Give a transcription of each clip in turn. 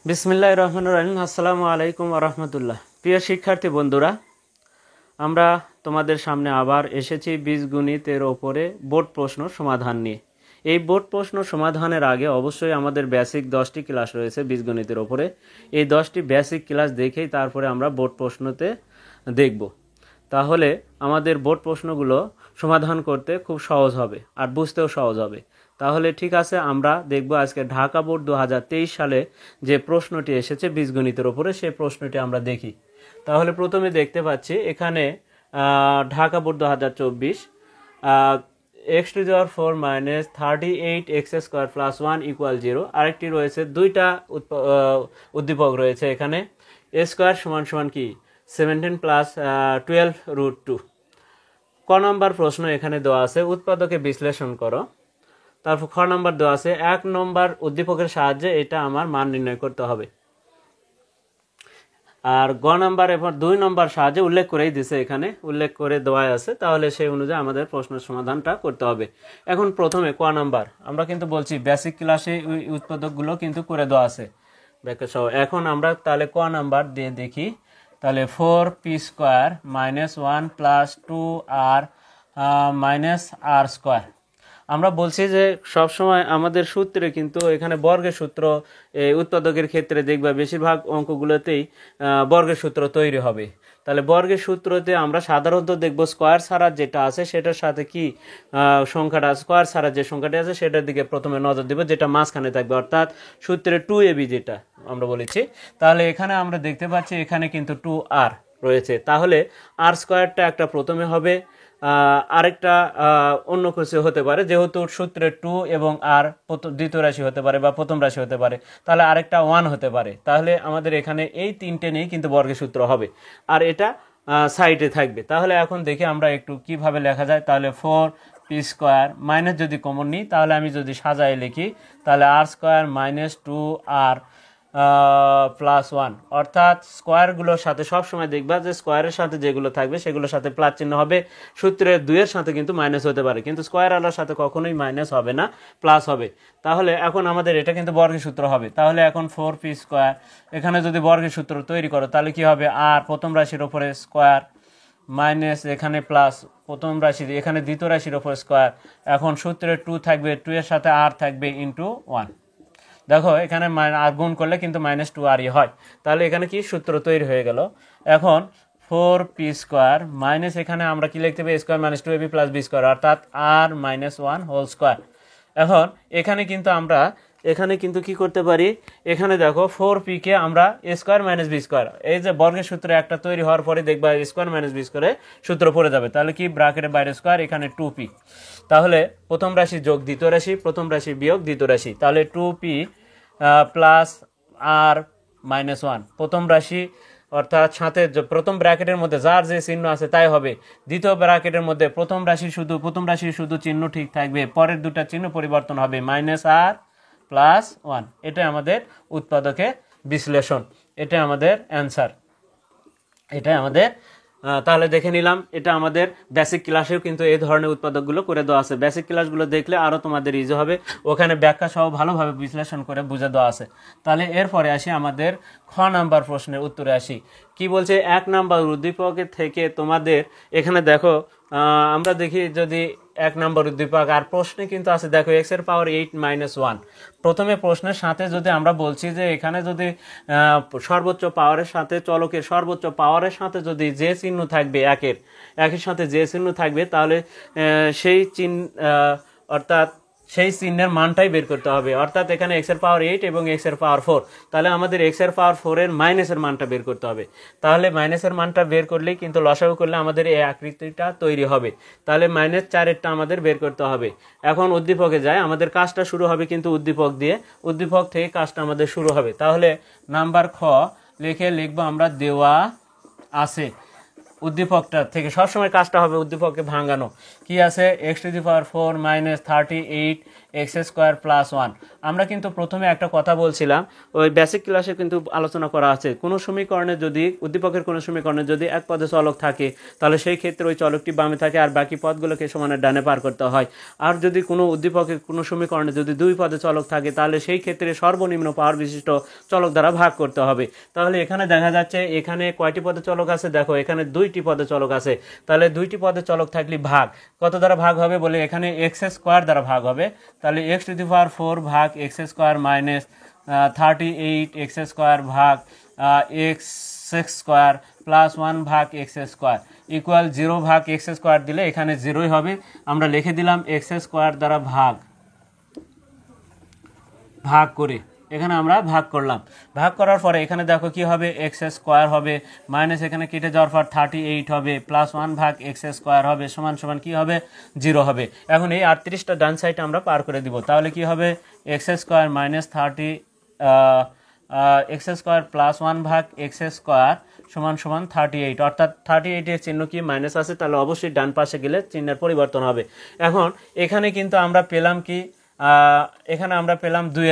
বিসমিল্লাহির রহমানির রহিম। আসসালামু আলাইকুম ওয়া রাহমাতুল্লাহ। প্রিয় শিক্ষার্থী বন্ধুরা, আমরা তোমাদের সামনে আবার এসেছি বীজগণিতের ওপরে বোর্ড প্রশ্ন সমাধান নিয়ে। এই বোর্ড প্রশ্ন সমাধানের আগে অবশ্যই আমাদের বেসিক 10টি ক্লাস রয়েছে বীজগণিতের ওপরে। এই 10টি বেসিক ক্লাস দেখেই তারপরে আমরা বোর্ড প্রশ্নতে দেখব। তাহলে আমাদের বোর্ড প্রশ্নগুলো সমাধান করতে খুব সহজ হবে আর বুঝতেও সহজ হবে। তাহলে ঠিক আছে, আমরা দেখব আজকে ঢাকা বোর্ড 2023 সালে যে প্রশ্নটি এসেছে বীজগণিতের ওপরে, সেই প্রশ্নটি আমরা দেখি। তাহলে প্রথমে দেখতে পাচ্ছি এখানে Dhaka board 2024 x⁴ minus 38x² plus 1 equal 0। আরেকটি রয়েছে, দুইটা উদ্দীপক রয়েছে এখানে। a স্কোয়ার সমান সমান কি 17 প্লাস 12√2। ক নম্বর প্রশ্ন এখানে দেওয়া আছে, উৎপাদকে বিশ্লেষণ করো। তারপর খ নম্বর দেওয়া আছে 1 নম্বর উদ্দীপকের সাহায্যে এটা আমার মান নির্ণয় করতে হবে। আর গ নম্বর এবং 2 নম্বর সাহায্যে উল্লেখ করেই দিছে, এখানে উল্লেখ করে দেওয়া আছে। তাহলে সেই অনুযায়ী আমাদের প্রশ্নের সমাধানটা করতে হবে। এখন প্রথমে ক নম্বর, আমরা কিন্তু বলছি বেসিক ক্লাসে উৎপাদকগুলো কিন্তু করে দেওয়া আছে ব্যাখ্যা সহ। এখন আমরা তাহলে ক নাম্বার দিয়ে দেখি। তাহলে 4p² minus 1 plus 2r minus r²। আমরা বলছি যে সবসময় আমাদের সূত্রে কিন্তু এখানে বর্গের সূত্র, উৎপাদকের ক্ষেত্রে দেখবা বেশিরভাগ অঙ্কগুলোতেই বর্গের সূত্র তৈরি হবে। তাহলে বর্গের সূত্রতে আমরা সাধারণত দেখব স্কোয়ার ছাড়া যেটা আছে সেটার সাথে কি সংখ্যাটা, স্কোয়ার ছাড়া যে সংখ্যাটি আছে সেটার দিকে প্রথমে নজর দেব, যেটা মাঝখানে থাকবে, অর্থাৎ সূত্রে 2ab যেটা আমরা বলেছি। তাহলে এখানে আমরা দেখতে পাচ্ছি এখানে কিন্তু 2r রয়েছে। তাহলে r² একটা প্রথমে হবে, আরেকটা অন্য কিছু হতে পারে, যেহেতু সূত্রে 2 এবং আর দ্বিতীয় রাশি হতে পারে বা প্রথম রাশি হতে পারে, তাহলে আরেকটা 1 হতে পারে। তাহলে আমাদের এখানে এই তিনটে নিয়েই কিন্তু বর্গের সূত্র হবে, আর এটা সাইডে থাকবে। তাহলে এখন দেখি আমরা একটু কিভাবে লেখা যায়। তাহলে 4p² মাইনাস যদি কমন নিই, তাহলে আমি যদি সাজায় লিখি, তাহলে r² মাইনাস 2r প্লাস 1, অর্থাৎ স্কোয়ারগুলোর সাথে সবসময় দেখবা যে স্কোয়ারের সাথে যেগুলো থাকবে সেগুলোর সাথে প্লাস চিহ্ন হবে। সূত্রের 2-এর সাথে কিন্তু মাইনাস হতে পারে, কিন্তু স্কোয়ার আলার সাথে কখনোই মাইনাস হবে না, প্লাস হবে। তাহলে এখন আমাদের এটা কিন্তু বর্গের সূত্র হবে। তাহলে এখন 4p² এখানে যদি বর্গের সূত্র তৈরি করো, তাহলে কি হবে, আর প্রথম রাশির ওপরে স্কোয়ার মাইনাস এখানে প্লাস প্রথম রাশি, এখানে দ্বিতীয় রাশির ওপর স্কোয়ার। এখন সূত্রে 2 থাকবে, 2-এর সাথে আর থাকবে ইন্টু 1। দেখো এখানে গুণ করলে কিন্তু -2r হয়। তাহলে এখানে কি সূত্র তৈরি হয়ে গেল। এখন 4p² মাইনাস এখানে আমরা কি লিখতে পারি, square minus 2ab plus b², অর্থাৎ r মাইনাস 1 হোল স্কোয়ার। এখন এখানে কিন্তু কি করতে পারি, এখানে দেখো 4p কে আমরা a² মাইনাস b², এই যে বর্গের সূত্র একটা তৈরি হওয়ার পরে দেখবা a² মাইনাস b² সূত্র পড়ে যাবে। তাহলে কি ব্র্যাকেটের বাইরে স্কোয়ার, এখানে 2p। তাহলে প্রথম রাশি যোগ দ্বিতীয় রাশি, প্রথম রাশি বিয়োগ দ্বিতীয় রাশি, তাহলে 2p প্লাস আর মাইনাস 1 প্রথম রাশি, অর্থাৎ সাথে প্রথম ব্র্যাকেটের মধ্যে যার যে চিহ্ন আছে তাই হবে। দ্বিতীয় ব্র্যাকেটের মধ্যে প্রথম রাশির শুধু চিহ্ন ঠিক থাকবে, পরের দুটা চিহ্ন পরিবর্তন হবে, মাইনাস আর প্লাস 1। এটা আমাদের উৎপাদকে বিশ্লেষণ, এটা আমাদের অ্যান্সার, এটা আমাদের। তাহলে দেখে নিলাম, এটা আমাদের বেসিক ক্লাসেও কিন্তু এই ধরনের উৎপাদকগুলো করে দেওয়া আছে। বেসিক ক্লাসগুলো দেখলে আরও তোমাদের ইজি হবে, ওখানে ব্যাখ্যা সহ ভালোভাবে বিশ্লেষণ করে বুঝে দেওয়া আছে। তাহলে এরপরে আসি আমাদের খ নাম্বার প্রশ্নের উত্তরে আসি। কি বলছে, 1 নাম্বার উদ্দীপকের থেকে তোমাদের এখানে দেখো, আমরা দেখি যদি 1 নম্বর উদ্দীপক, আর প্রশ্নে কিন্তু আছে দেখো x⁴ 8 - 1। প্রথমে প্রশ্নের সাথে যদি আমরা বলছি যে এখানে যদি সর্বোচ্চ পাওয়ারের সাথে, চলকের সর্বোচ্চ পাওয়ারের সাথে যদি যে চিহ্ন থাকবে, একের সাথে যে চিহ্ন থাকবে, তাহলে সেই চিহ্ন অর্থাৎ সেই চিহ্নের মানটাই বের করতে হবে। অর্থাৎ এখানে x⁴ এবং x⁴, তাহলে আমাদের x⁴ এর মাইনাসের মানটা বের করতে হবে। তাহলে মাইনাসের মানটা বের করলেই কিন্তু লসাগু করলে আমাদের এই আকৃতিটা তৈরি হবে। তাহলে -4-এরটা আমাদের বের করতে হবে। এখন উদ্দীপকে যায়, আমাদের কাজটা শুরু হবে কিন্তু উদ্দীপক দিয়ে, উদ্দীপক থেকে কাজটা আমাদের শুরু হবে। তাহলে নাম্বার খ লিখবো আমরা, দেওয়া আছে। উদ্দীপকটা থেকে সবসময় কাজটা হবে উদ্দীপককে ভাঙানো। কি আছে x to the power 4 minus 38 x square plus 1। আমরা কিন্তু প্রথমে একটা কথা বলছিলাম, ওই বেসিক ক্লাসে কিন্তু আলোচনা করা আছে, কোনো সমীকরণে যদি উদ্দীপকের কোনো সমীকরণে যদি এক পদে চলক থাকে তাহলে সেই ক্ষেত্রে ওই চলকটি বামে থাকে আর বাকি পদগুলোকে সমানের ডানে পার করতে হয়। আর যদি কোনো উদ্দীপকের কোনো সমীকরণে যদি দুই পদে চলক থাকে তাহলে সেই ক্ষেত্রে সর্বনিম্ন পাওয়ার বিশিষ্ট চলক দ্বারা ভাগ করতে হবে। তাহলে এখানে দেখা যাচ্ছে এখানে কয়টি পদে চলক আছে, দেখো এখানে দুইটি পদে চলক আছে। তাহলে দুইটি পদে চলক থাকলে ভাগ কত দ্বারা ভাগ হবে বলে এখানে এক্স স্কোয়ার দ্বারা ভাগ হবে। তাহলে এক্স টু দি পাওয়ার 4 ভাগ x square minus 38 x square ভাগ এক্স স্কোয়ার প্লাস 1 ভাগ এক্স স্কোয়ার ইকুয়াল 0 ভাগ এক্স স্কোয়ার দিলে এখানে 0ই হবে। আমরা লিখে দিলাম এক্স স্কোয়ার দ্বারা ভাগ করে এখানে আমরা ভাগ করলাম। ভাগ করার পরে এখানে দেখো কি হবে এক্স স্কোয়ার হবে মাইনাস এখানে কেটে যাওয়ার পর 38 হবে প্লাস 1 ভাগ এক্স স্কোয়ার হবে সমান সমান কি হবে 0 হবে। এখন এই 38টা ডান সাইডে আমরা পার করে দিব, তাহলে কি হবে x square minus 30 x square plus 1 ভাগ এক্স স্কোয়ার সমান সমান 38, অর্থাৎ 38 এর চিহ্ন কি মাইনাস আছে, তাহলে অবশ্যই ডান পাশে গেলে চিহ্নের পরিবর্তন হবে। এখন এখানে কিন্তু আমরা পেলাম কি, এখানে আমরা পেলাম 2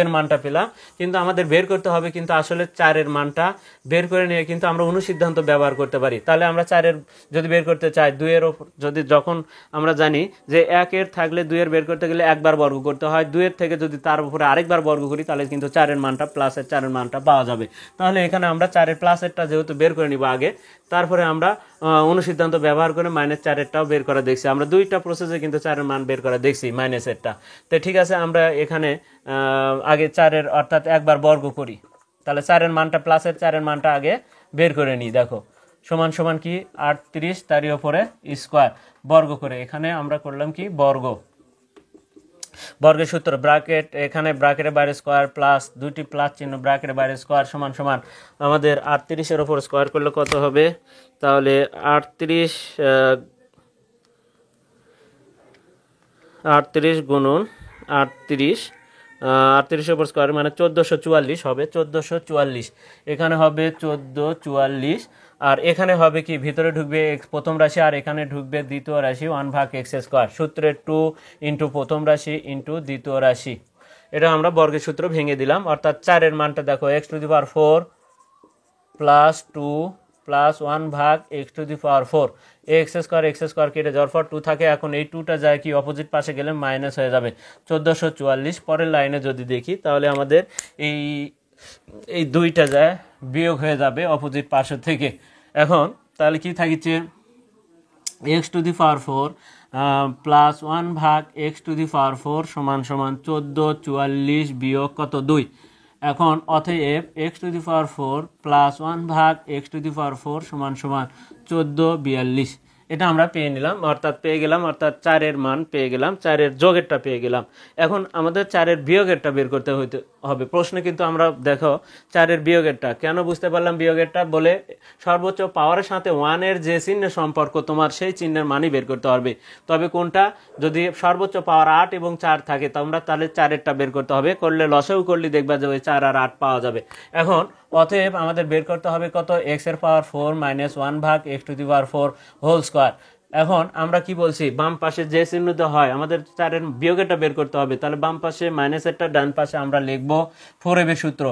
এর মানটা পেলাম, কিন্তু আমাদের বের করতে হবে কিন্তু আসলে 4-এর মানটা বের করে নিয়ে কিন্তু আমরা অনুসিদ্ধান্ত ব্যবহার করতে পারি। তাহলে আমরা 4-এর যদি বের করতে চাই 2-এর ওপর যদি, যখন আমরা জানি যে 1-এর থাকলে 2-এর বের করতে গেলে একবার বর্গ করতে হয়, 2-এর থেকে যদি তার উপরে আরেকবার বর্গ করি তাহলে কিন্তু 4-এর মানটা প্লাসের 4-এর মানটা পাওয়া যাবে। তাহলে এখানে আমরা 4-এর প্লাসেরটা যেহেতু বের করে নিব আগে, তারপরে আমরা অনুসিদ্ধান্ত ব্যবহার করে মাইনাস 4-এরটাও বের করা দেখছি। আমরা দুইটা প্রসেসে কিন্তু 4-এর মান বের করা দেখছি মাইনাসেরটা। তো ঠিক আছে, আমরা এখানে আগে 4-এর অর্থাৎ একবার বর্গ করি, তাহলে 4-এর মানটা প্লাসের 4-এর মানটা আগে বের করে নিই। দেখো সমান সমান কি 38 তারই ওপরে স্কোয়ার বর্গ করে এখানে আমরা করলাম কি বর্গের সূত্র ব্র্যাকেট, এখানে ব্র্যাকেটের বাইরে স্কোয়ার প্লাস দুইটি প্লাস চিহ্ন ব্র্যাকেটের বাইরে স্কোয়ার সমান সমান আমাদের 38-এর ওপর স্কোয়ার করলে কত হবে, তাহলে 38 গুণন 38-এর উপর স্কোয়ার মানে 1444 হবে, 1444 এখানে হবে 1444। আর এখানে হবে কি ভিতরে ঢুকবে প্রথম রাশি আর এখানে ঢুকবে দ্বিতীয় রাশি 1 ভাগ এক্স স্কোয়ার, সূত্রে 2 ইন্টু প্রথম রাশি ইন্টু দ্বিতীয় রাশি। এটা আমরা বর্গের সূত্র ভেঙে দিলাম, অর্থাৎ 4-এর মানটা দেখো x to the power 4 plus 2 plus 1 ভাগ x to the power 4, x square কেটে যাওয়ার পর 2 থাকে, এখন এই 2টা যায় কি অপোজিট পাশে গেলে মাইনাস হয়ে যাবে 1444। পরের লাইনে যদি দেখি তাহলে আমাদের এই 2টা যায় বিয়োগ হয়ে যাবে অপোজিট পাশে থেকে। এখন তাহলে কি থাকিছে x to the power 4 plus 1 ভাগ এক্স টু দি পাওয়ার 4 সমান সমান 1444 বিয়োগ কত 2। এখন অতএব x to the power 4 plus 1 ভাগ এক্স টু দি পাওয়ার 4 সমান সমান 1442। এটা আমরা পেয়ে নিলাম, অর্থাৎ পেয়ে গেলাম, অর্থাৎ 4-এর মান পেয়ে গেলাম, 4-এর যোগেরটা পেয়ে গেলাম। এখন আমাদের 4-এর বিয়োগেরটা বের করতে হবে প্রশ্নে, কিন্তু আমরা দেখো 4-এর বিয়োগেরটা কেন বুঝতে পারলাম বিয়োগেরটা বলে, সর্বোচ্চ পাওয়ারের সাথে 1-এর যে চিহ্নের সম্পর্ক তোমার সেই চিহ্নের মানই বের করতে হবে। তবে কোনটা, যদি সর্বোচ্চ পাওয়ার 8 এবং 4 থাকে তোমরা তাহলে 4-এরটা বের করতে হবে, করলে লসেও করলে দেখবা যে ওই 4 আর 8 পাওয়া যাবে। এখন অতএব আমাদের বের করতে হবে কত এক্স-এর পাওয়ার 4 মাইনাস 1 ভাগ x to the power 4 whole square. এখন আমরা কি বলছি, বাম পাশে যে চিহ্নটা হয় আমাদের 4-এর বিয়োগেরটা বের করতে হবে, তাহলে বাম পাশে মাইনাসেরটা, ডান পাশে আমরা লিখবো 4ab সূত্র,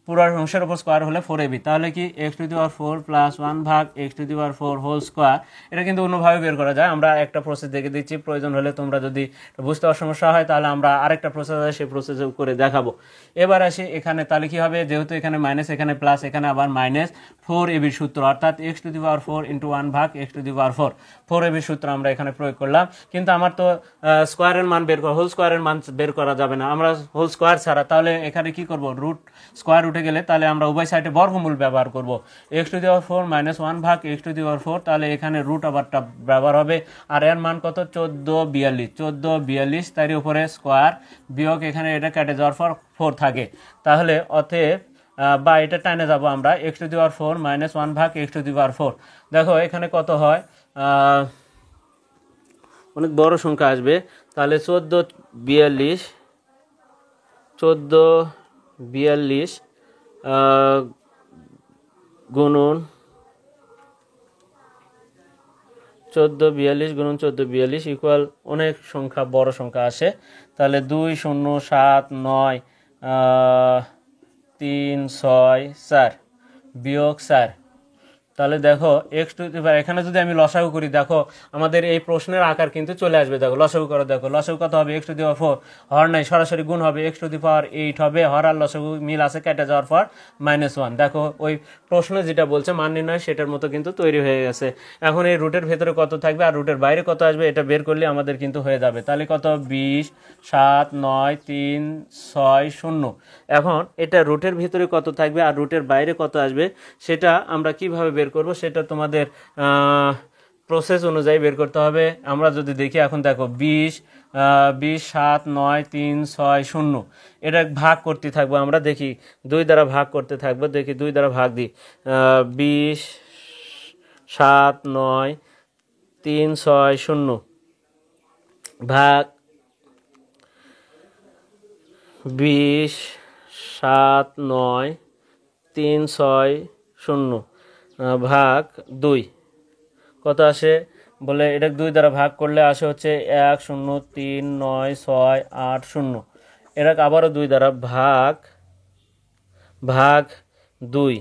পুরো অংশের উপর স্কোয়ার হলে 4ab, তাহলে কি x to the power 4 plus 1 ভাগ x to the power 4 whole square. এটা কিন্তু অন্যভাবে বের করা যায়, আমরা একটা প্রসেস দেখে দিচ্ছি, প্রয়োজন হলে তোমরা যদি বুঝতে অসমস্যা হয় তাহলে আমরা আরেকটা প্রসেস আছে সেই প্রসেসে করে দেখাবো। এবার আসি এখানে, তাহলে কি হবে, যেহেতু এখানে মাইনাস এখানে প্লাস এখানে আবার মাইনাস 4ab সূত্র, অর্থাৎ x to the power 4 into 1 ভাগ x to the power 4ab সূত্র আমরা এখানে প্রয়োগ করলাম। কিন্তু আমার তো স্কোয়ারের মান বের করা, হোল স্কোয়ারের মান বের করা যাবে না আমরা হোল স্কোয়ার ছাড়া, তাহলে এখানে কি করব, রুট স্কোয়ার উঠে গেলে তাহলে আমরা উভয় সাইডে বর্গমূল ব্যবহার করব, x to the power 4 minus 1 ভাগ এক্স টু দি পাওয়ার 4, তাহলে এখানে রুট আবারটা ব্যবহার হবে। আর এর মান কত 1442, তারই উপরে স্কোয়ার বিয়োগ এখানে এটা কেটে যাওয়ার পর 4 থাকে, তাহলে অতএব বা এটা টাইনে যাব আমরা x to the power 4 minus 1 ভাগ এক্স টু দি পাওয়ার 4। দেখো এখানে কত হয়, অনেক বড় সংখ্যা আসবে, তাহলে 1442 গুণন 1442 গুণন 1442 ইকুয়াল অনেক সংখ্যা, বড় সংখ্যা আসে। তাহলে 2 0 7 9 3 6 4 বিয়োগ 4। তাহলে দেখো এক্স টু দি পাওয়ার, এখানে যদি আমি লসাগু করি, দেখো আমাদের এই প্রশ্নের আকার কিন্তু চলে আসবে। দেখো লসাগু করো, দেখো লসাগু কত হবে, এক্স টু দি পাওয়ার 4, হর নাই সরাসরি গুণ হবে, এক্স টু দি পাওয়ার 8 হবে, হর আর লসাগু মিল আছে, কেটে যাওয়ার পর -1। দেখো ওই প্রশ্ন যেটা বলছে মান নির্ণয় সেটার মতো কিন্তু তৈরি হয়ে গেছে। এখন এই রুটের ভেতরে কত থাকবে আর রুটের বাইরে কত আসবে এটা বের করলে আমাদের কিন্তু হয়ে যাবে। তাহলে কত, 20 7 9 3 6 0। এখন এটা রুটের ভিতরে কত থাকবে আর রুটের বাইরে কত আসবে সেটা আমরা কিভাবে বের করব, সেটা তোমাদের প্রসেস অনুযায়ী বের করতে হবে। আমরা যদি দেখি, এখন দেখো 20 7 9 3 6 0, এটা ভাগ করতে থাকবো। আমরা দেখি 2 দ্বারা ভাগ করতে থাকবো, দেখি 2 দ্বারা ভাগ দিই। 20 7 9 3 6 0 ভাগ 20 7 9 3 6 0 ভাগ 2 কত আসে বলে, এটা 2 দ্বারা ভাগ করলে আসে হচ্ছে 1 0 3 9 6 8 0। এটা আবারও 2 দ্বারা ভাগ 2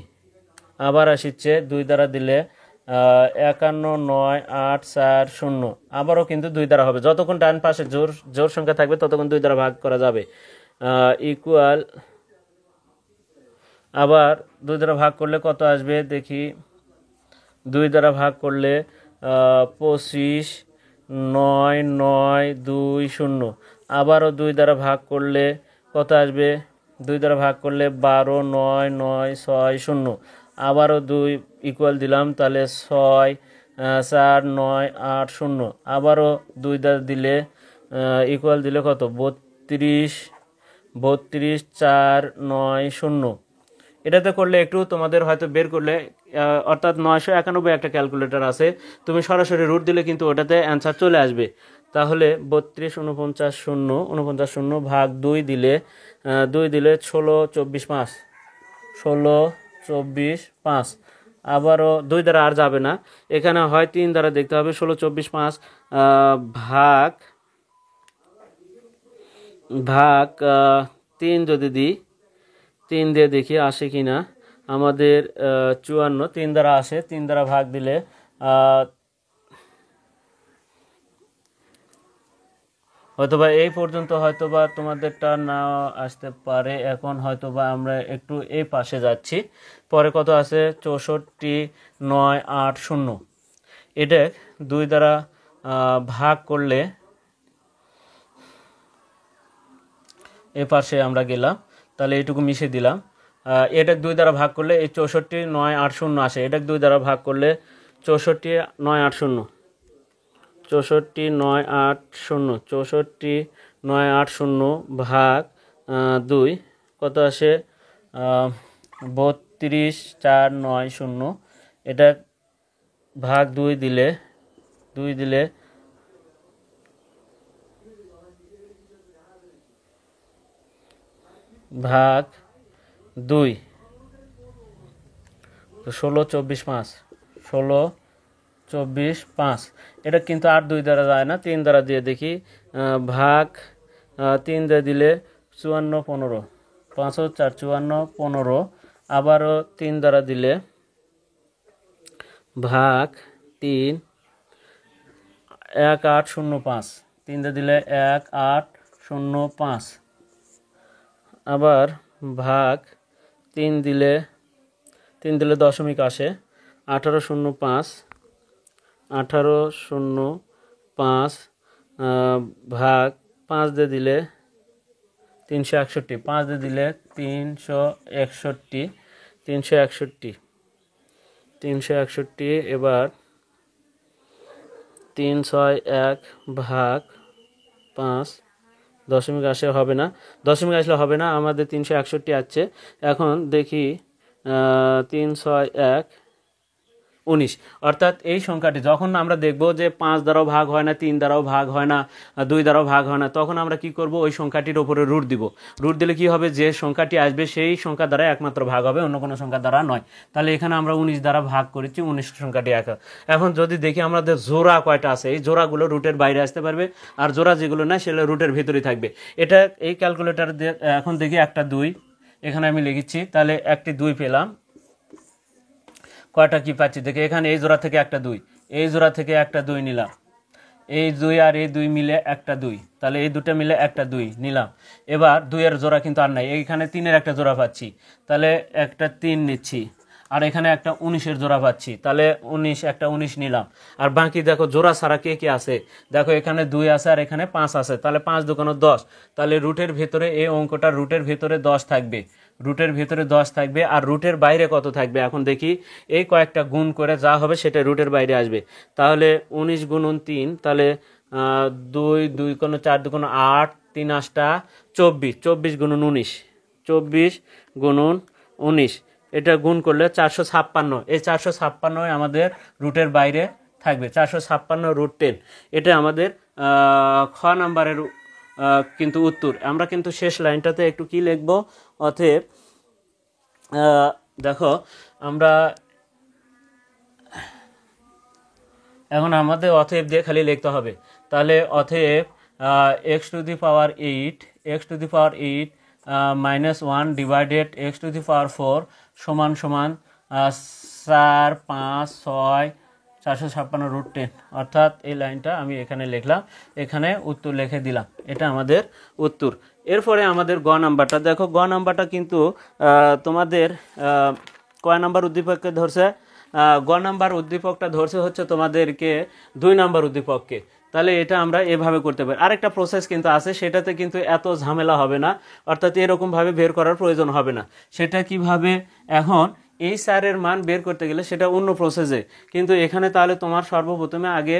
আবার আসছে 2 দ্বারা দিলে 51 9 8 4 0। আবারও কিন্তু 2 দ্বারা হবে, যতক্ষণ ডান পাশে জোর সংখ্যা থাকবে ততক্ষণ 2 দ্বারা ভাগ করা যাবে। ইকুয়াল আবার 2 দ্বারা ভাগ করলে কত আসবে দেখি, 2 দ্বারা ভাগ করলে 25 9 9 2 0। আবারও 2 দ্বারা ভাগ করলে কত আসবে, 2 দ্বারা ভাগ করলে 12 9 9 6 0। আবারও 2 ইকুয়াল দিলাম, তাহলে 6 4 9 8 0। আবারও 2 দ্বারা দিলে ইকুয়াল দিলে কত, 32 4 9 0। এটাতে করলে একটু তোমাদের হয়তো বের করলে, অর্থাৎ 991 একটা ক্যালকুলেটর আছে, তুমি সরাসরি রুট দিলে কিন্তু ওটাতে অ্যান্সার চলে আসবে। তাহলে 32 49 0 49 0 ভাগ 2 দিলে 16 24 5 16 24 5। আবারও 2 দ্বারা আর যাবে না, এখানে হয় 3 দ্বারা দেখতে হবে। 16 24 5 ভাগ 3 যদি দিই, 3 দিয়ে দেখি আসে কি না আমাদের। 54 3 দ্বারা আসে, 3 দ্বারা ভাগ দিলে হয়তোবা এই পর্যন্ত হয়তোবা তোমাদেরটা না আসতে পারে। এখন হয়তোবা আমরা একটু এই পাশে যাচ্ছি, পরে কত আছে 64 9 8 0। এটা 2 দ্বারা ভাগ করলে, এ পাশে আমরা গেলাম, তাহলে এইটুকু মিশে দিলাম। এটা 2 দ্বারা ভাগ করলে এই 64 9 8 0 আসে, এটা 2 দ্বারা ভাগ করলে 64 9 8 0 64 9 8 0 64 9 8 0 ভাগ 2 কত আসে, 32 4 9 0। এটা ভাগ 2 দিলে ভাগ 2 16 24 5 16 24 5। এটা কিন্তু আর 2 দ্বারা যায় না, 3 দ্বারা দিয়ে দেখি। ভাগ 3 দিয়ে দিলে 54 15 5 4 54 15। আবারও 3 দ্বারা দিলে ভাগ 3 1 8 0 5 3 দিয়ে দিলে 1 8 0 5। আবার ভাগ 3 দিলে দশমিক আসে, 18 0 5 18 0 5 ভাগ 5 দিয়ে দিলে 361 5 দিয়ে দিলে 361 361। এবার 3 6 1 ভাগ 5 দশমিক আসে, হবে না, দশমিক আসলে হবে না, আমাদের 361 আসছে। এখন দেখি 3 6 1 19। অর্থাৎ এই সংখ্যাটি যখন আমরা দেখব যে 5 দ্বারাও ভাগ হয় না, 3 দ্বারাও ভাগ হয় না, 2 দ্বারাও ভাগ হয় না, তখন আমরা কি করব, ওই সংখ্যাটির উপরে রুট দিব। রুট দিলে কি হবে, যে সংখ্যাটি আসবে সেই সংখ্যা দ্বারা একমাত্র ভাগ হবে, অন্য কোনো সংখ্যা দ্বারা নয়। তাহলে এখানে আমরা 19 দ্বারা ভাগ করেছি, 19 সংখ্যাটি একা। এখন যদি দেখি আমাদের জোড়া কয়টা আছে, এই জোড়াগুলো রুটের বাইরে আসতে পারবে, আর জোড়া যেগুলো না সেগুলো রুটের ভিতরেই থাকবে। এটা এই ক্যালকুলেটার দিয়ে এখন দেখি একটা 2 এখানে আমি লিখেছি, তাহলে একটি 2 পেলাম। কয়টা কি পাচ্ছি দেখে, এখানে এই জোড়া থেকে একটা 2, এই জোড়া থেকে একটা 2 নিলাম, এই 2 আর এই 2 মিলে একটা 2, তাহলে এই দুটো মিলে একটা 2 নিলাম। এবার 2 এর জোড়া কিন্তু আর নাই, এইখানে 3 এর একটা জোড়া পাচ্ছি, তাহলে একটা 3 নিচ্ছি। আর এখানে একটা 19-এর জোড়া পাচ্ছি, তাহলে 19 একটা 19 নিলাম। আর বাকি দেখো জোড়া ছাড়া কে কে আছে, দেখো এখানে 2 আছে আর এখানে 5 আছে, তাহলে 5 দুগুণ 10। তাহলে রুটের ভেতরে এই অঙ্কটা রুটের ভেতরে 10 থাকবে, রুটের ভিতরে 10 থাকবে। আর রুটের বাইরে কত থাকবে, এখন দেখি এই কয়েকটা গুণ করে যা হবে সেটা রুটের বাইরে আসবে। তাহলে 19 গুণন 3, তাহলে 2 2 কোণ 4 দুগুণ 8, 3 8টা 24, 24 গুণন 19, 24 গুণন 19, এটা গুণ করলে 456। এই 456 আমাদের রুটের বাইরে থাকবে, 456 রুট 10। এটা আমাদের খ নাম্বারের কিন্তু উত্তর। আমরা কিন্তু শেষ লাইনটাতে একটু কি লিখব, অতএব দেখো আমরা এখন আমাদের অতএব দিয়ে খালি লিখতে হবে। তাহলে অতএব x to the power 8 minus 1 divided x to the power 4 সমান সমান 4 5 6 456 রুট 10। অর্থাৎ এই লাইনটা আমি এখানে লিখলাম, এখানে উত্তর লিখে দিলাম, এটা আমাদের উত্তর। এরপরে আমাদের গ নাম্বারটা দেখো, গ নাম্বারটা কিন্তু তোমাদের কয় নাম্বার উদ্দীপককে ধরছে, গ নাম্বার উদ্দীপকটা ধরছে হচ্ছে তোমাদেরকে 2 নাম্বার উদ্দীপককে। তাহলে এটা আমরা এভাবে করতে পারি। আরেকটা প্রসেস কিন্তু আছে, সেটাতে কিন্তু এত ঝামেলা হবে না, অর্থাৎ এরকমভাবে বের করার প্রয়োজন হবে না। সেটা কিভাবে, এখন এই স্যারের মান বের করতে গেলে সেটা অন্য প্রসেসে, কিন্তু এখানে তাহলে তোমার সর্বপ্রথমে আগে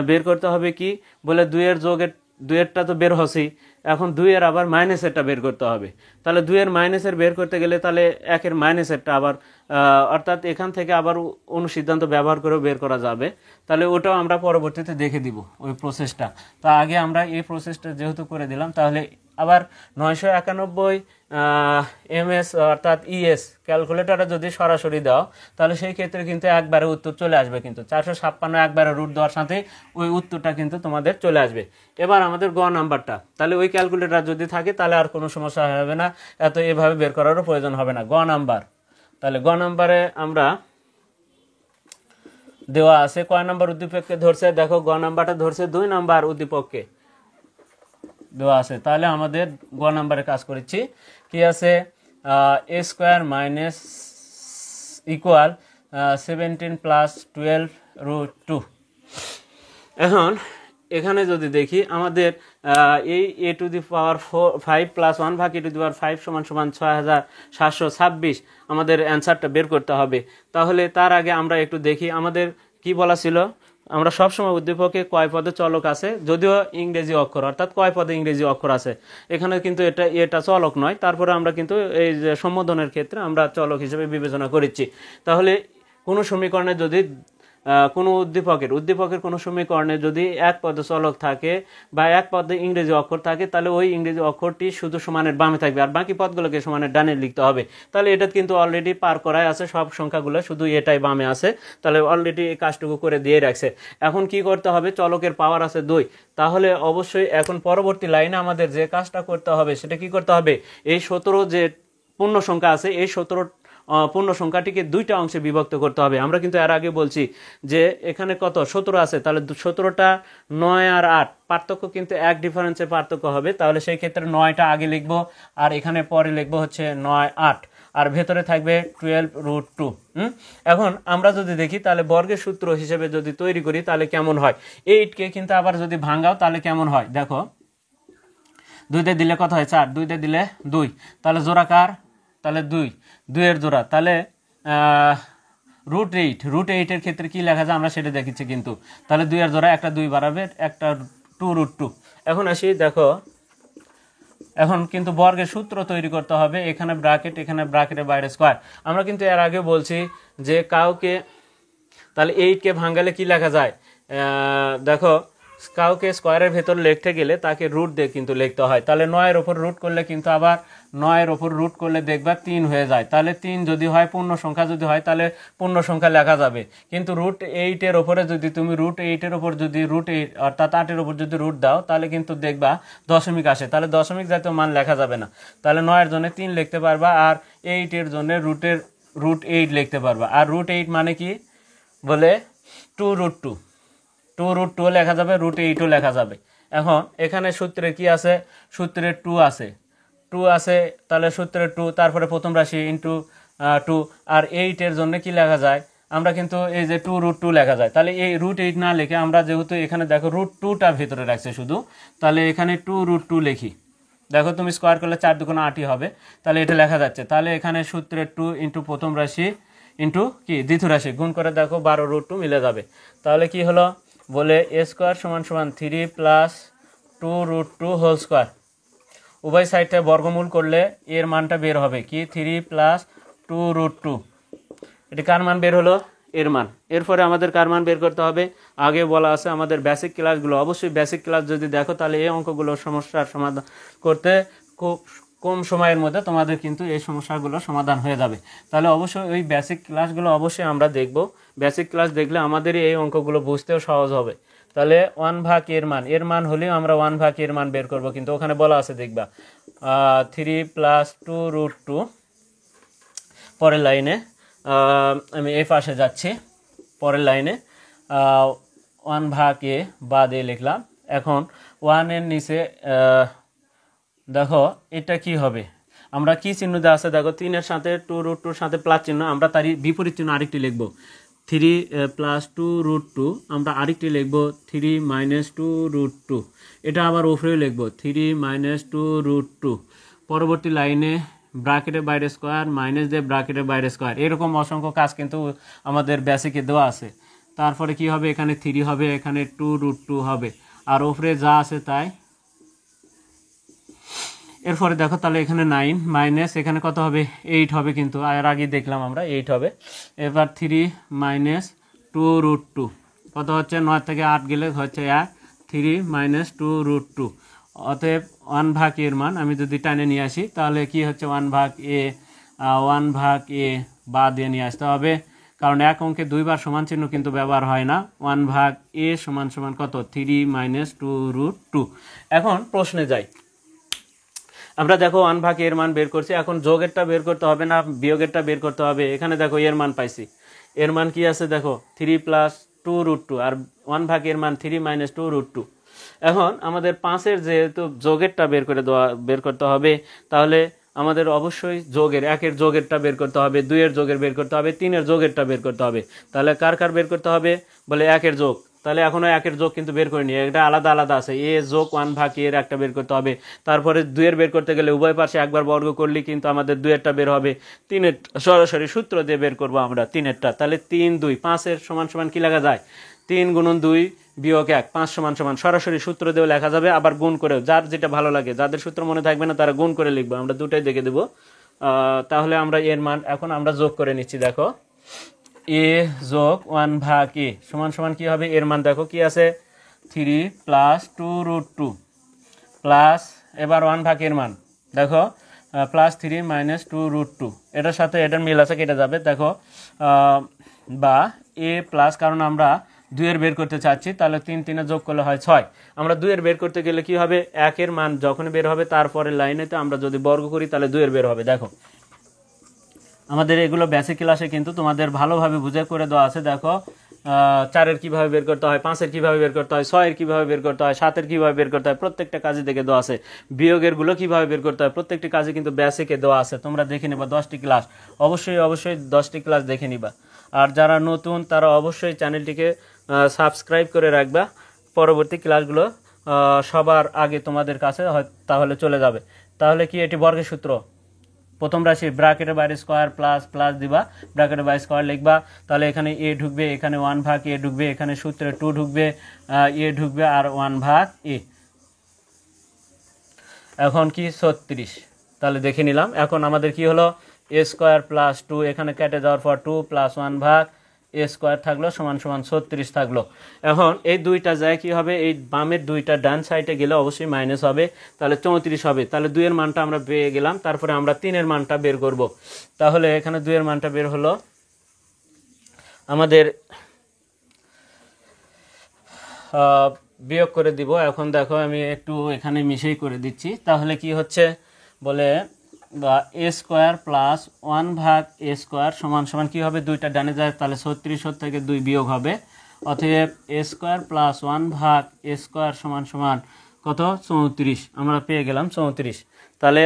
বের করতে হবে কি বলে, 2 এর যোগের 2 এরটা তো বের হসি, এখন 2 এর আবার মাইনাসেরটা বের করতে হবে। তাহলে 2 এর মাইনাসের বের করতে গেলে তাহলে 1 এর মাইনাসেরটা আবার অর্থাৎ এখান থেকে আবার অনুসিদ্ধান্ত ব্যবহার করেও বের করা যাবে। তাহলে ওটাও আমরা পরবর্তীতে দেখে দিব ওই প্রসেসটা। তা আগে আমরা এই প্রসেসটা যেহেতু করে দিলাম, তাহলে আবার 991 ms অর্থাৎ ইএস ক্যালকুলেটারে যদি সরাসরি দাও, তাহলে সেই ক্ষেত্রে কিন্তু একবারে উত্তর চলে আসবে, কিন্তু 456 একবারে রুট দেওয়ার সাথে ওই উত্তরটা কিন্তু তোমাদের চলে আসবে। এবার আমাদের গ নাম্বারটা, তাহলে ওই ক্যালকুলেটার যদি থাকে তাহলে আর কোনো সমস্যা হবে না, এত এভাবে বের করারও প্রয়োজন হবে না। গ নাম্বার, তাহলে গ নাম্বারে আমরা দেওয়া আছে কয় নাম্বার উদ্দীপককে ধরছে, দেখো গ নাম্বারটা ধরছে 2 নাম্বার উদ্দীপককে দেওয়া আছে। তাহলে আমাদের গ নাম্বারে কাজ করেছি কি আছে, a square minus equal 17 plus 12 root 2। এখন এখানে যদি দেখি আমাদের এই a to the power 5 plus 1 ভাগ a টু দি পাওয়ার 5 সমান সমান 6726 আমাদের অ্যান্সারটা বের করতে হবে। তাহলে তার আগে আমরা একটু দেখি আমাদের কি বলা ছিল, আমরা সবসময় উদ্দীপকে কয় পদে চলক আছে, যদিও ইংরেজি অক্ষর অর্থাৎ কয় পদে ইংরেজি অক্ষর আছে, এখানে কিন্তু এটা চলক নয়, তারপরে আমরা কিন্তু এই যে সম্বোধনের ক্ষেত্রে আমরা চলক হিসেবে বিবেচনা করেছি। তাহলে কোনো সমীকরণে যদি কোনো উদ্দীপকের কোনো সমীকরণে যদি এক পদে চলক থাকে বা এক পদে ইংরেজি অক্ষর থাকে, তাহলে ওই ইংরেজি অক্ষরটি শুধু সমানের বামে থাকবে আর বাকি পদগুলোকে সমানের ডানে লিখতে হবে। তাহলে এটা কিন্তু অলরেডি পার করাই আছে, সব সংখ্যাগুলো শুধু এটাই বামে আছে, তাহলে অলরেডি এই কাজটুকু করে দিয়ে রাখছে। এখন কি করতে হবে, চলকের পাওয়ার আছে 2, তাহলে অবশ্যই এখন পরবর্তী লাইনে আমাদের যে কাজটা করতে হবে সেটা কি করতে হবে, এই 17 যে পূর্ণ সংখ্যা আছে এই 17 পূর্ণ সংখ্যাটিকে 2টা অংশে বিভক্ত করতে হবে। আমরা কিন্তু এর আগে বলছি যে এখানে কত 17 আছে, তাহলে 17টা 9 আর 8 পার্থক্য কিন্তু এক ডিফারেন্সে পার্থক্য হবে, তাহলে সেই ক্ষেত্রে 9টা আগে লিখবো আর এখানে পরে লিখবো হচ্ছে 9 8 আর ভেতরে থাকবে 12 রুট 2। এখন আমরা যদি দেখি তাহলে বর্গের সূত্র হিসেবে যদি তৈরি করি তাহলে কেমন হয়, 8কে কিন্তু আবার যদি ভাঙাও তাহলে কেমন হয়, দেখো 2 দিয়ে দিলে কত হয় 4, 2 দিয়ে দিলে 2, তাহলে জোড়াকার, তাহলে 2 এর জোড়া, তাহলে রুট 8 এর ক্ষেত্রে কি লেখা যায় আমরা সেটা দেখেছি কিন্তু, তাহলে 2 এর জোড়া একটা 2 বাড়াবে একটা 2 রুট 2। এখন আসি দেখো, এখন কিন্তু বর্গের সূত্র তৈরি করতে হবে, এখানে ব্র্যাকেট এখানে ব্র্যাকেটের বাইরে স্কোয়ার। আমরা কিন্তু এর আগে বলছি যে কাউকে তাহলে 8কে ভাঙালে কি লেখা যায়? দেখো, কাউকে স্কোয়ারের ভেতর লিখতে গেলে তাকে রুট দিয়ে কিন্তু লিখতে হয়। তাহলে 9-এর ওপর রুট করলে কিন্তু আবার 9-এর ওপর রুট করলে দেখবা 3 হয়ে যায়। তাহলে 3 যদি হয়, পূর্ণ সংখ্যা যদি হয়, তাহলে পূর্ণ সংখ্যা লেখা যাবে। কিন্তু রুট 8-এর ওপরে যদি তুমি রুট 8-এর ওপর যদি রুট 8 অর্থাৎ 8-এর ওপর যদি রুট দাও, তাহলে কিন্তু দেখবা দশমিক আসে। তাহলে দশমিক জাতীয় মান লেখা যাবে না। তাহলে 9-এর জন্য 3 লিখতে পারবা, আর 8-এর জন্য রুট 8 লিখতে পারবা। আর রুট 8 মানে কি বলে 2√2 2√2 লেখা যাবে, রুট 8ও লেখা যাবে। এখন এখানে সূত্রে কি আছে? সূত্রে 2 আছে, 2 আছে। তাহলে সূত্রে 2, তারপরে প্রথম রাশি ইন্টু 2। আর 8-এর জন্য কি লেখা যায়? আমরা কিন্তু এই যে 2√2 লেখা যায়। তাহলে এই রুট 8 না লিখে আমরা যেহেতু এখানে দেখো রুট 2টা ভিতরে রাখছে শুধু, তাহলে এখানে 2√2 লিখি। দেখো তুমি স্কোয়ার করলে 4 2 8ই হবে। তাহলে এটা লেখা যাচ্ছে। তাহলে এখানে সূত্রে 2 ইন্টু প্রথম রাশি ইন্টু কি দ্বিতীয় রাশি গুণ করে দেখো 12√2 মিলে যাবে। তাহলে কি হলো? বলে a স্কোয়ার সমান সমান 3 প্লাস 2√2 হোল স্কোয়ার। উভয় সাইডে বর্গমূল করলে এর মানটা বের হবে কি 3 প্লাস 2√2। এটি কার মান বের হলো? এর মান। এরপরে আমাদের কার মান বের করতে হবে? আগে বলা আছে আমাদের বেসিক ক্লাসগুলো, অবশ্যই বেসিক ক্লাস যদি দেখো তাহলে এই অঙ্কগুলোর সমস্যার সমাধান করতে খুব কম সময়ের মধ্যে তোমাদের কিন্তু এই সমস্যাগুলো সমাধান হয়ে যাবে। তাহলে অবশ্যই ওই বেসিক ক্লাসগুলো অবশ্যই আমরা দেখব। বেসিক ক্লাস দেখলে আমাদের এই অঙ্কগুলো বুঝতেও সহজ হবে। তাহলে 1 এর মান হলেও আমরা 1 মান বের করব, কিন্তু ওখানে বলা আছে দেখবা 3 প্লাস 2√2। পরের লাইনে আমি এই পাশে যাচ্ছি, পরের লাইনে 1 বাদ এ লিখলাম। এখন 1-এর নিচে দেখো এটা কি হবে? আমরা কি চিহ্ন দেওয়া আছে দেখো, 3-এর সাথে 2√2-র সাথে প্লাস চিহ্ন, আমরা তারই বিপরীত চিহ্ন আরেকটি লিখব 3 প্লাস 2√2। আমরা আরেকটি লিখব 3 মাইনাস 2√2। এটা আবার উপরেও লিখব 3 মাইনাস 2√2। পরবর্তী লাইনে ব্র্যাকেটের বাইরে স্কোয়ার মাইনাস দিয়ে ব্র্যাকেটের বাইরে স্কোয়ার। এরকম অসংখ্য কাজ কিন্তু আমাদের বেসিকে দেওয়া আছে। তারপরে কি হবে? এখানে 3 হবে, এখানে 2√2 হবে, আর উপরে যা আছে তাই। এরপরে দেখো তাহলে এখানে 9 মাইনাস এখানে কত হবে? 8 হবে, কিন্তু আর আগে দেখলাম আমরা 8 হবে। এবার 3 মাইনাস 2√2 কত হচ্ছে? 9 থেকে 8 গেলে হচ্ছে 1। 3 মাইনাস 2√2। অতএব 1/a-এর মান আমি যদি টানে নিয়ে আসি তাহলে কি হচ্ছে? 1/a বাদ দিয়ে নিয়ে আসতে হবে, কারণ এক অঙ্কে দুইবার সমান চিহ্ন কিন্তু ব্যবহার হয় না। 1/a সমান সমান কত? 3 মাইনাস 2√2। এখন প্রশ্নে যাই। আমরা দেখো 1/a-এর মান বের করছি। এখন যোগেরটা বের করতে হবে না বিয়োগেরটা বের করতে হবে? এখানে দেখো এর মান পাইছি। এর মান কি আছে দেখো 3 প্লাস 2√2, আর 1/a-এর মান 3 মাইনাস 2√2। এখন আমাদের 5-এর যেহেতু যোগেরটা বের করতে হবে, তাহলে আমাদের অবশ্যই যোগের 1-এর যোগেরটা বের করতে হবে, 2-এর যোগের বের করতে হবে, 3-এর যোগেরটা বের করতে হবে। তাহলে কার কার বের করতে হবে? বলে 1-এর যোগ। তাহলে এখনো 1-এর যোগ কিন্তু বের করিনি, এটা আলাদা আলাদা আছে। এ যোগ 1/a-এর একটা বের করতে হবে। তারপরে 2-এর বের করতে গেলে উভয় পাশে একবার বর্গ করলে কিন্তু আমাদের 2-এরটা বের হবে। 3-এর সরাসরি সূত্র দিয়ে বের করবো আমরা 3-এরটা। তাহলে 3 2 5-এর সমান সমান কি লেখা যায়? 3 গুণন 2 বিয়োগ 1 5 সমান সমান সরাসরি সূত্র দিয়েও লেখা যাবে, আবার গুণ করেও। যার যেটা ভালো লাগে, যাদের সূত্র মনে থাকবে না তারা গুণ করে লিখবো, আমরা দুটাই দেখে দেবো। তাহলে আমরা এর মান এখন আমরা যোগ করে নিচ্ছি। দেখো a যোগ 1/a সমান সমান কি হবে? এর মান দেখো কি আছে 3 প্লাস 2√2 প্লাস এবার 1/a-এর মান দেখো প্লাস 3 মাইনাস 2√2। এটার সাথে এটার মিল আছে, কেটে যাবে। দেখো বা a প্লাস, কারণ আমরা 2-এর বের করতে চাচ্ছি, তাহলে 3 3-এ যোগ করলে হয় 6। আমরা 2-এর বের করতে গেলে কি হবে? 1-এর মান যখন বের হবে তারপরে লাইনেতে আমরা যদি বর্গ করি তাহলে 2-এর বের হবে। দেখো আমাদের এগুলো বেসিক ক্লাসে কিন্তু তোমাদের ভালোভাবে বুঝে করে দেওয়া আছে। দেখো 4-এর কীভাবে বের করতে হয়, 5-এর কীভাবে বের করতে হয়, 6-এর কীভাবে বের করতে হয়, 7-এর কীভাবে বের করতে হয়, প্রত্যেকটা কাজে দেখে দেওয়া আছে। বিয়োগেরগুলো কীভাবে বের করতে হয়, প্রত্যেকটি কাজে কিন্তু বেসিকে দেওয়া আছে। তোমরা দেখে নিবা 10টি ক্লাস, অবশ্যই 10টি ক্লাস দেখে নিবা। আর যারা নতুন তারা অবশ্যই চ্যানেলটিকে সাবস্ক্রাইব করে রাখবা, পরবর্তী ক্লাসগুলো সবার আগে তোমাদের কাছে তাহলে চলে যাবে। তাহলে কি এটি বর্গের সূত্র? প্রথম রাশি ব্র্যাকেটের বাইরে স্কোয়ার প্লাস প্লাস দিবা, ব্র্যাকেটের বাইরে স্কোয়ার লিখবা। তাহলে এখানে a ঢুকবে, এখানে 1/a ঢুকবে, এখানে সূত্রে 2 ঢুকবে, a ঢুকবে, আর 1/a। এখন কি 36। তাহলে দেখে নিলাম। এখন আমাদের কি হলো? a স্কোয়ার প্লাস 2, এখানে কেটে যাওয়ার পর 2 প্লাস 1/a এ স্কোয়ার থাকলো সমান সমান 36 থাকলো। এখন এই দুইটা যায় কি হবে, এই বামের দুইটা ডান সাইডে গেলে অবশ্যই মাইনাস হবে, তাহলে 34 হবে। তাহলে 2 এর মানটা আমরা পেয়ে গেলাম, তারপরে আমরা 3 এর মানটা বের করব। তাহলে এখানে 2 এর মানটা বের হলো আমাদের, বিয়োগ করে দিব। এখন দেখো আমি একটু এখানে মিশেই করে দিচ্ছি। তাহলে কি হচ্ছে বলে বা এ স্কোয়ার প্লাস 1 ভাগ এ স্কোয়ার সমান সমান কী হবে, দুইটা ডানে যায় তাহলে 36 থেকে 2 বিয়োগ হবে, অতএব এ স্কোয়ার প্লাস 1 ভাগ এ স্কোয়ার সমান সমান কত 34, আমরা পেয়ে গেলাম 34। তাহলে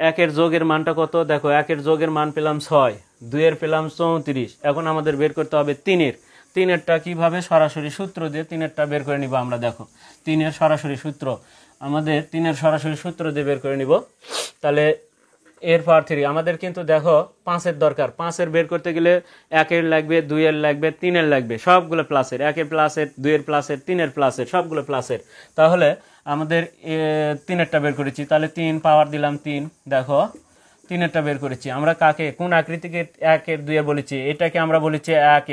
1 এর যোগের মানটা কত, দেখো 1 এর যোগের মান পেলাম 6, 2 এর পেলাম 34। এখন আমাদের বের করতে হবে 3 এরটা কীভাবে, সরাসরি সূত্র দিয়ে 3 এরটা বের করে নিব আমরা। দেখো 3 এর সরাসরি সূত্র, আমাদের 3 এর সরাসরি সূত্র দিয়ে বের করে নিব। তাহলে এর পাওয়ার 3, আমাদের কিন্তু দেখো 5 এর দরকার, 5 এর বের করতে গেলে 1 এর লাগবে, 2 এর লাগবে, 3 এর লাগবে, সবগুলো প্লাসের, 1 এর প্লাসের, 2 এর প্লাসের, 3 এর প্লাসের, সবগুলো প্লাসের। তাহলে আমাদের 3 এরটা বের করেছি, তাহলে 3 পাওয়ার দিলাম 3, দেখো 3 এরটা বের করেছি। আমরা কাকে কোন আকৃতিকে 1 এর 2 এর বলেছি, এটাকে আমরা বলেছি 1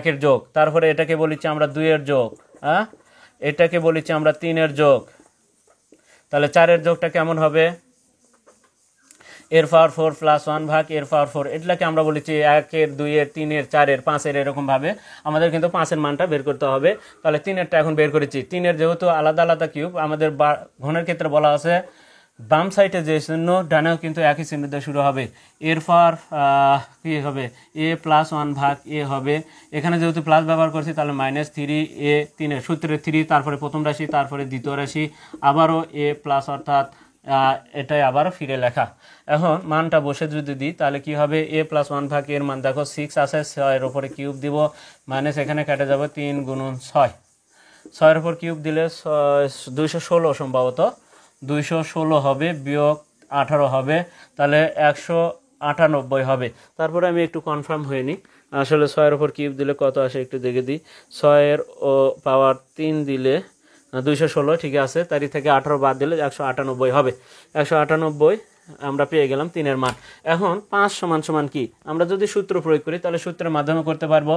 এর যোগ, তারপরে এটাকে বলেছি আমরা 2 এর যোগ, হ্যাঁ এটাকে বলেছি আমরা 3 এর যোগ। তাহলে 4 এর যোগটা কেমন হবে, এর পাওয়ার 4 প্লাস 1 ভাগ এর পাওয়ার 4, এটাকে আমরা বলেছি 1 এর 2 এর 3 এর 4 এর 5 এর, এরকম ভাবে আমাদের কিন্তু 5 এর মানটা বের করতে হবে। তাহলে 3 এরটা এখন বের করেছি। 3 এর যেহেতু আলাদা আলাদা কিউব, আমাদের ঘনের ক্ষেত্রে বলা আছে বাম সাইডে যে চিহ্ন ডানেও কিন্তু একই চিহ্ন দিয়ে শুরু হবে। এর পাওয়ার কি হবে, এ প্লাস 1 ভাগ এ হবে, এখানে যেহেতু প্লাস ব্যবহার করছি তাহলে -3 এ, 3 এর সূত্রের 3, তারপরে প্রথম রাশি, তারপরে দ্বিতীয় রাশি, আবারও এ প্লাস, অর্থাৎ এটাই আবারও ফিরে লেখা। এখন মানটা বসে যদি দিই তাহলে কি হবে, এ প্লাস 1 ভাগ এর মান দেখো 6 আছে, 6 এর উপরে কিউব দিব, মাইনাস এখানে কেটে যাবে 3 গুণন 6, 6 এর উপর কিউব দিলে 216 সম্ভবত 216 হবে, বিয়োগ 18 হবে, তাহলে 198 হবে। তারপরে আমি একটু কনফার্ম হয়ে নিই আসলে 6 এর উপর কিউব দিলে কত আসে একটু দেখে দিই। 6 এর পাওয়ার 3 দিলে 216 ঠিক আছে, তারই থেকে 18 বাদ দিলে 198 হবে। 198 আমরা পেয়ে গেলাম 3 এর মান। এখন 5 সমান সমান কি, আমরা যদি সূত্র প্রয়োগ করি তাহলে সূত্রের মাধ্যমে করতে পারবো।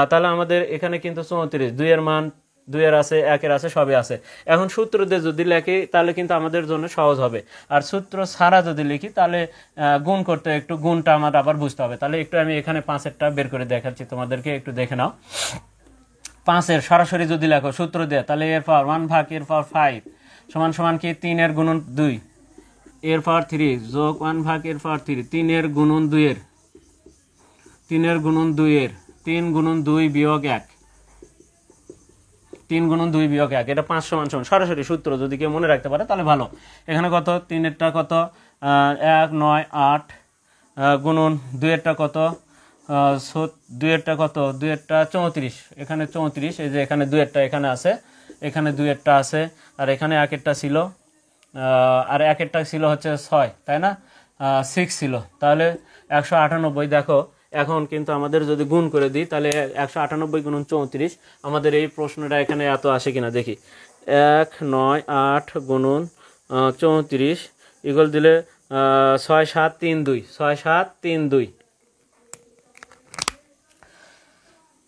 তাহলে আমাদের এখানে কিন্তু 34, 2 এর মান 2 এর আছে, 1 এর আছে, সবই আছে। এখন সূত্র দিয়ে যদি লিখি তাহলে কিন্তু আমাদের জন্য সহজ হবে, আর সূত্র ছাড়া যদি লিখি তাহলে গুণ করতে একটু গুণটা আমার আবার বুঝতে হবে। তাহলে একটু আমি এখানে 5 এরটা বের করে দেখাচ্ছি তোমাদেরকে, একটু দেখে নাও। 5 এর সরাসরি যদি লেখো সূত্র দিয়ে, তাহলে এর পাওয়ার 1 ভাগ এর পাওয়ার 5 সমান সমান কি 3 এর গুণন 2 এর পাওয়ার 3 যোগ 1 ভাগ এর পাওয়ার 3, 3 এর গুণন 2 এর, 3 এর গুণন 2 এর, 3 গুণন 2 বিয়োগ 1, 3 গুণন 2 বিয়োগ 1, এটা 5 সমান সমান সরাসরি সূত্র, যদি কেউ মনে রাখতে পারে তাহলে ভালো। এখানে কত, 3 এরটা কত 1 9 8 গুণন 2 এরটা কত 2 এরটা কত, 2 এরটা 34, এখানে 34, এই যে এখানে 2 এরটা এখানে আছে, এখানে 2 এরটা আছে, আর এখানে 1 এরটা ছিল, আর 1 এরটা ছিল হচ্ছে 6, তাই না, 6 ছিল, তাহলে 198। দেখো এখন কিন্তু আমাদের যদি গুণ করে দিই তাহলে 198 গুণন 34, আমাদের এই প্রশ্নটা এখানে এত আসে কিনা দেখি। 1 9 8 গুণন 34 ইকুয়াল দিলে 6 7 3 2, 6 7 3 2,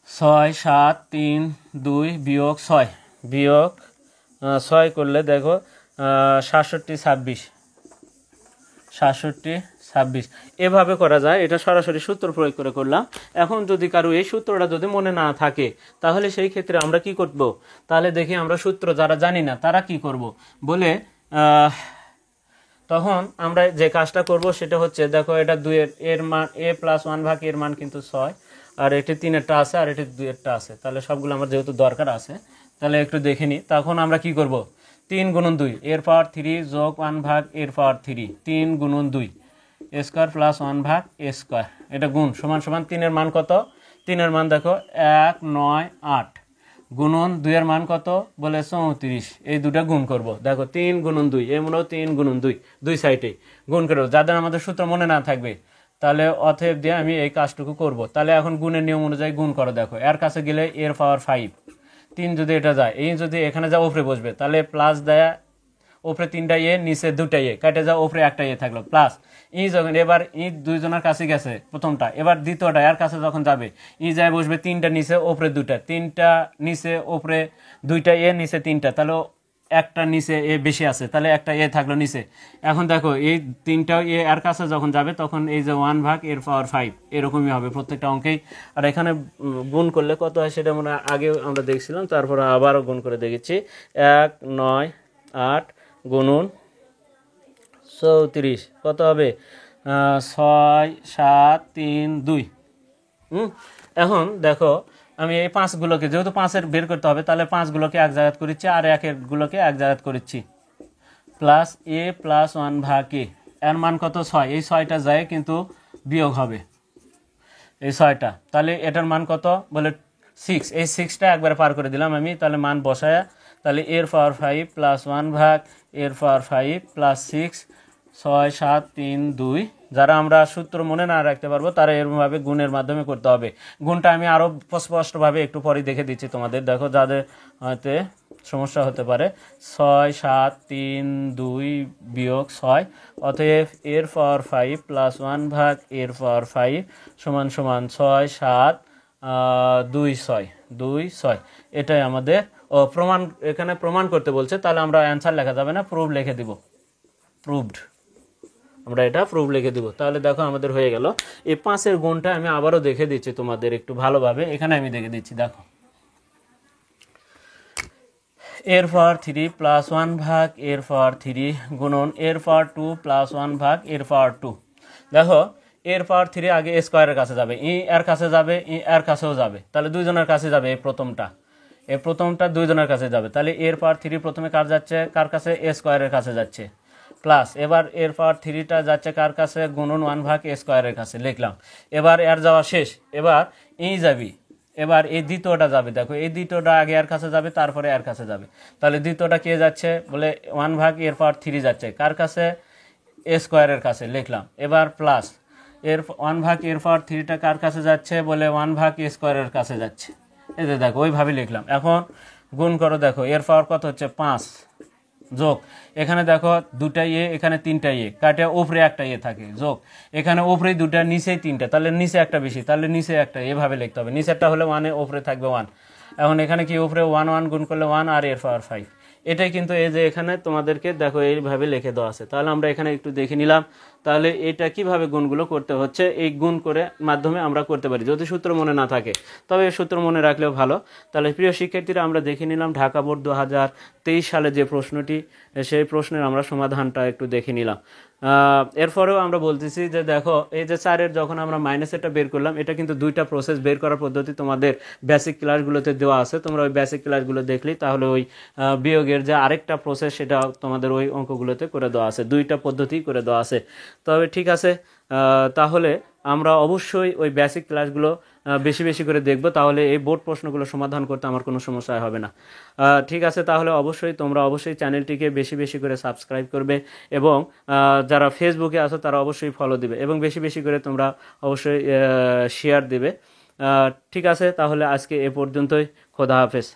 6 7 3 2 বিয়োগ 6, বিয়োগ 6 করলে দেখো 67 26, 67 26, এভাবে করা যায়। এটা সরাসরি সূত্র প্রয়োগ করে করলাম। এখন যদি কারো এই সূত্রটা যদি মনে না থাকে তাহলে সেই ক্ষেত্রে আমরা কি করব, তাহলে দেখি আমরা সূত্র যারা জানি না তারা কি করব বলে, তখন আমরা যে কাজটা করব সেটা হচ্ছে, দেখো এটা 2 এর মান, এ প্লাস 1 ভাগ এর মান কিন্তু 6, আর এটি 3 এরটা আছে, আর এটি 2 এরটা আছে, তাহলে সবগুলো আমার যেহেতু দরকার আছে তাহলে একটু দেখে নিই। তখন আমরা কি করব, 3 গুণন 2 এর পাওয়ার 3 যোগ 1 ভাগ এর পাওয়ার 3, 3 গুণন 2 এ স্কোয়ার প্লাস 1 ভাগ এ স্কোয়ার, এটা গুণ সমান সমান 3 এর মান কত, 3 এর মান দেখো 1 9 8 গুণন 2 এর মান কত বলে 34, এই দুটা গুণ করব। দেখো 3 গুণন 2, এ মনে 3 গুণন 2, দুই সাইডে গুণ করবো। যাদের আমাদের সূত্র মনে না থাকবে তাহলে অতএব দিয়ে আমি এই কাজটুকু করব। তাহলে এখন গুণের নিয়ম অনুযায়ী গুণ করো। দেখো এর কাছে গেলে এর পাওয়ার 5, 3 যদি এটা যায়, এই যদি এখানে যা উপরে বসবে তাহলে প্লাস দেয়া উপরে 3টা এ নিচে 2টা এ কেটে যাও, উপরে একটা এ থাকলো প্লাস ই যখন এবার ই দুইজনের কাছে গেছে প্রথমটা, এবার দ্বিতীয়টা এর কাছে যখন যাবে ই যায় বসবে 3টা নিচে উপরে 2টা, 3টা নিচে উপরে 2টা এ নিচে 3টা, তাহলে একটা নিচে এ বেশি আছে, তাহলে একটা এ থাকলো নিচে। এখন দেখো এই 3টাও এ এর কাছে যখন যাবে তখন এই যে 1/5 এরকমই হবে প্রত্যেকটা অঙ্কেই। আর এখানে গুণ করলে কত হয় সেটা আমরা আগে আমরা দেখছিলাম, তারপরে আবারও গুণ করে দেখেছি। 1 9 8 গুণন 34 কত হবে? 6 7 3 2। এখন দেখো আমি এই 5গুলোকে, যেহেতু 5-এর বের করতে হবে তাহলে 5গুলোকে এক জায়গাত করেছি আর 1-এরগুলোকে এক জায়গাত করেছি, প্লাস এ প্লাস 1/a, এর মান কত? 6। এই 6টা যায় কিন্তু বিয়োগ হবে এই 6টা, তাহলে এটার মান কত বলে 6। এই 6টা একবারে পার করে দিলাম আমি, তাহলে মান বসায়া, তাহলে এর পাওয়ার 5 প্লাস 1 এর পাওয়ার 5 প্লাস 6 6 7 3 2। যারা আমরা সূত্র মনে না রাখতে পারবো তারা এরভাবে গুণের মাধ্যমে করতে হবে। গুণটা আমি আরও স্পষ্টভাবে একটু পরে দেখে দিচ্ছি তোমাদের, দেখো যাদের হয়তো সমস্যা হতে পারে। 6 7 3 2 বিয়োগ 6, অতএব এর পাওয়ার 5 প্লাস 1 এর পাওয়ার 5 সমান সমান 6 7 2 6 2 6। এটাই আমাদের প্রমাণ, এখানে প্রমাণ করতে বলছে, তাহলে আমরা অ্যান্সার লেখা যাবে না, প্রুভ লিখে দিব, প্রুভড, আমরা এটা প্রুভ লিখে দিব। তাহলে দেখো আমাদের হয়ে গেল। এই 5-এর গুণটা আমি আবারও দেখে দিচ্ছি তোমাদের একটু ভালোভাবে, এখানে আমি দেখে দিচ্ছি। দেখো এর পাওয়ার 3 প্লাস 1 এর পাওয়ার 3 গুণন এর পাওয়ার 2 প্লাস 1 এর পাওয়ার 2। দেখো এর পাওয়ার 3 আগে স্কোয়ারের কাছে যাবে, ই এর কাছে যাবে, ই এর কাছেও যাবে, তাহলে দুইজনের কাছে যাবে। এই প্রথমটা দুইজনের কাছে যাবে, তাহলে এর পাওয়ার 3 প্রথমে কার যাচ্ছে, কার কাছে? এ স্কোয়ারের কাছে যাচ্ছে, প্লাস এবার এর পাওয়ার 3টা যাচ্ছে কার কাছে? গুণন 1 এ স্কোয়ারের কাছে লিখলাম। এবার এর যাওয়া শেষ, এবার ই যাবি, এবার এই দ্বিতীয়টা যাবে। দেখো এই দ্বিতীয়টা আগে এর কাছে যাবে, তারপরে এর কাছে যাবে, তাহলে দ্বিতীয়টা কে যাচ্ছে বলে 1 এর পাওয়ার 3 যাচ্ছে কার কাছে? এ স্কোয়ারের কাছে লিখলাম। এবার প্লাস এর 1 এর পাওয়ার 3টা কার কাছে যাচ্ছে বলে 1 এ স্কোয়ারের কাছে যাচ্ছে, এই যে দেখো ওইভাবে লিখলাম। এখন গুণ করো, দেখো এর পাওয়ার কত হচ্ছে? 5 যোগ এখানে দেখো 2টা এ, এখানে 3টা এ, কাটে উপরে একটা এ থাকে, যোগ এখানে উপরে 2টা, নিচেই 3টা, তাহলে নিচে একটা বেশি, তাহলে নিচে একটা, এভাবে লিখতে হবে। নিচেরটা হলে 1, উপরে থাকবে 1। এখন এখানে কি উপরে 1 1 গুণ করলে 1 আর এর পাওয়ার 5, এটাই কিন্তু এই যে এখানে তোমাদেরকে দেখো এইভাবে লিখে দেওয়া আছে। তাহলে আমরা এখানে একটু দেখে নিলাম, তাহলে এটা কিভাবে গুণগুলো করতে হচ্ছে, এই গুণ করে মাধ্যমে আমরা করতে পারি যদি সূত্র মনে না থাকে, তবে সূত্র মনে রাখলেও ভালো। তাহলে প্রিয় শিক্ষার্থীরা, আমরা দেখে নিলাম ঢাকা বোর্ড 2023 সালে যে প্রশ্নটি, সেই প্রশ্নের আমরা সমাধানটা একটু দেখে নিলাম। এরপরেও আমরা বলতেছি যে দেখো এই যে 4-এর যখন আমরা মাইনাসেরটা বের করলাম, এটা কিন্তু দুইটা প্রসেস বের করার পদ্ধতি তোমাদের বেসিক ক্লাসগুলোতে দেওয়া আছে, তোমরা ওই বেসিক ক্লাসগুলো দেখলেই তাহলে ওই বিয়োগের যে আরেকটা প্রসেস সেটা তোমাদের ওই অঙ্কগুলোতে করে দেওয়া আছে, দুইটা পদ্ধতি করে দেওয়া আছে। তবে ঠিক আছে, তাহলে আমরা অবশ্যই ওই বেসিক ক্লাসগুলো বেশি বেশি করে দেখব, তাহলে এই বোর্ড প্রশ্নগুলো সমাধান করতে আমার কোনো সমস্যা হবে না। ঠিক আছে, তাহলে তোমরা অবশ্যই চ্যানেলটিকে বেশি বেশি করে সাবস্ক্রাইব করবে, এবং যারা ফেসবুকে আছো তারা অবশ্যই ফলো দিবে, এবং বেশি বেশি করে তোমরা অবশ্যই শেয়ার দিবে। ঠিক আছে, তাহলে আজকে এ পর্যন্তই। খোদা হাফেজ।